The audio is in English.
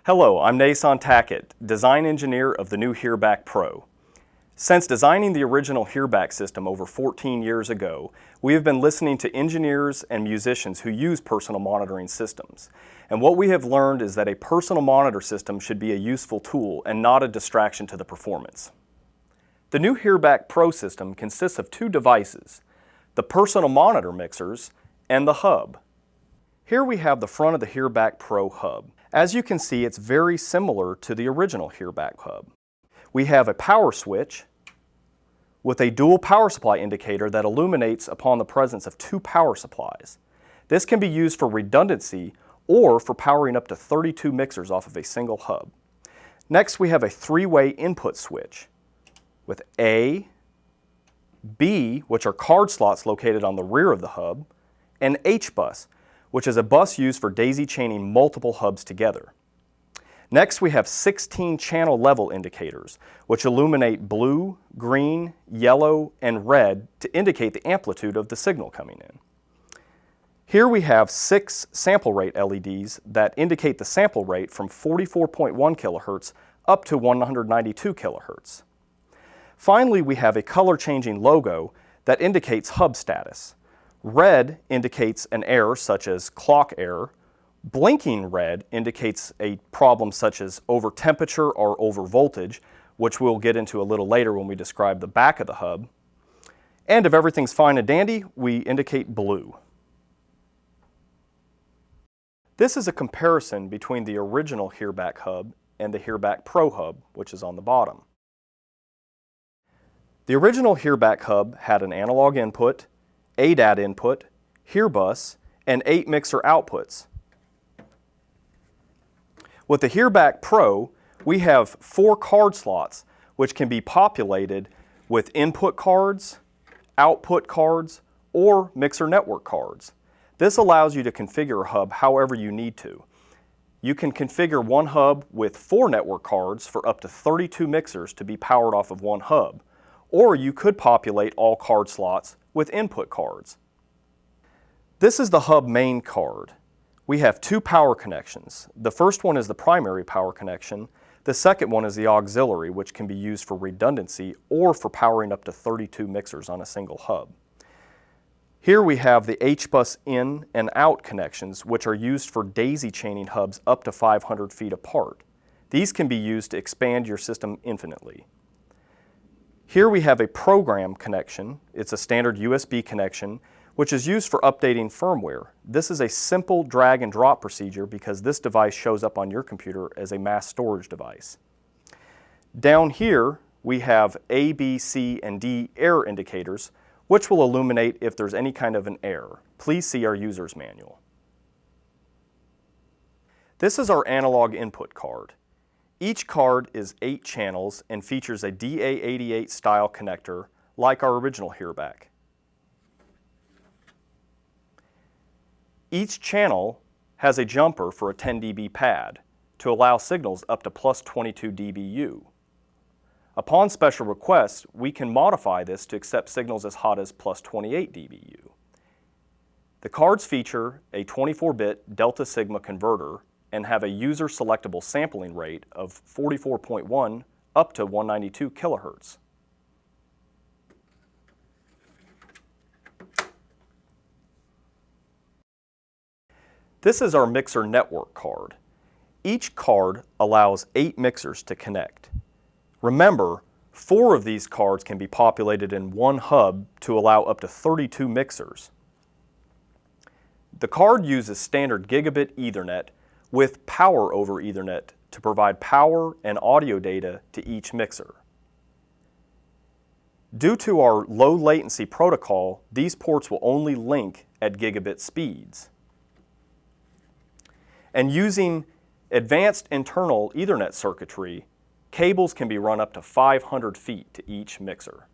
Hello, I'm Nason Tackett, design engineer of the new HearBack Pro. Since designing the original HearBack system over 14 years ago, we have been listening to engineers and musicians who use personal monitoring systems. And what we have learned is that a personal monitor system should be a useful tool and not a distraction to the performance. The new HearBack Pro system consists of two devices, the personal monitor mixers and the hub. Here we have the front of the HearBack Pro hub. As you can see, it's very similar to the original HearBack hub. We have a power switch with a dual power supply indicator that illuminates upon the presence of two power supplies. This can be used for redundancy or for powering up to 32 mixers off of a single hub. Next, we have a three-way input switch with A, B, which are card slots located on the rear of the hub, and H bus, which is a bus used for daisy chaining multiple hubs together. Next, we have 16 channel level indicators, which illuminate blue, green, yellow, and red to indicate the amplitude of the signal coming in. Here we have 6 sample rate LEDs that indicate the sample rate from 44.1 kHz up to 192 kHz. Finally, we have a color-changing logo that indicates hub status. Red indicates an error such as clock error. Blinking red indicates a problem such as over temperature or over voltage, which we'll get into a little later when we describe the back of the hub. And if everything's fine and dandy, we indicate blue. This is a comparison between the original HearBack hub and the HearBack Pro hub, which is on the bottom. The original HearBack hub had an analog input, ADAT input, HearBus, and 8 mixer outputs. With the HearBack Pro, we have 4 card slots which can be populated with input cards, output cards, or mixer network cards. This allows you to configure a hub however you need to. You can configure one hub with 4 network cards for up to 32 mixers to be powered off of one hub, or you could populate all card slots with input cards. This is the hub main card. We have 2 power connections. The first one is the primary power connection. The second one is the auxiliary, which can be used for redundancy or for powering up to 32 mixers on a single hub. Here we have the H-bus in and out connections, which are used for daisy chaining hubs up to 500 feet apart. These can be used to expand your system infinitely. Here we have a program connection. It's a standard USB connection, which is used for updating firmware. This is a simple drag and drop procedure because this device shows up on your computer as a mass storage device. Down here, we have A, B, C, and D error indicators, which will illuminate if there's any kind of an error. Please see our user's manual. This is our analog input card. Each card is 8 channels and features a DA88 style connector like our original HearBack. Each channel has a jumper for a 10 dB pad to allow signals up to plus 22 dBu. Upon special request, we can modify this to accept signals as hot as plus 28 dBu. The cards feature a 24-bit Delta Sigma converter and have a user-selectable sampling rate of 44.1 up to 192 kHz. This is our mixer network card. Each card allows 8 mixers to connect. Remember, 4 of these cards can be populated in one hub to allow up to 32 mixers. The card uses standard gigabit Ethernet with power over Ethernet to provide power and audio data to each mixer. Due to our low latency protocol, these ports will only link at gigabit speeds. And using advanced internal Ethernet circuitry, cables can be run up to 500 feet to each mixer.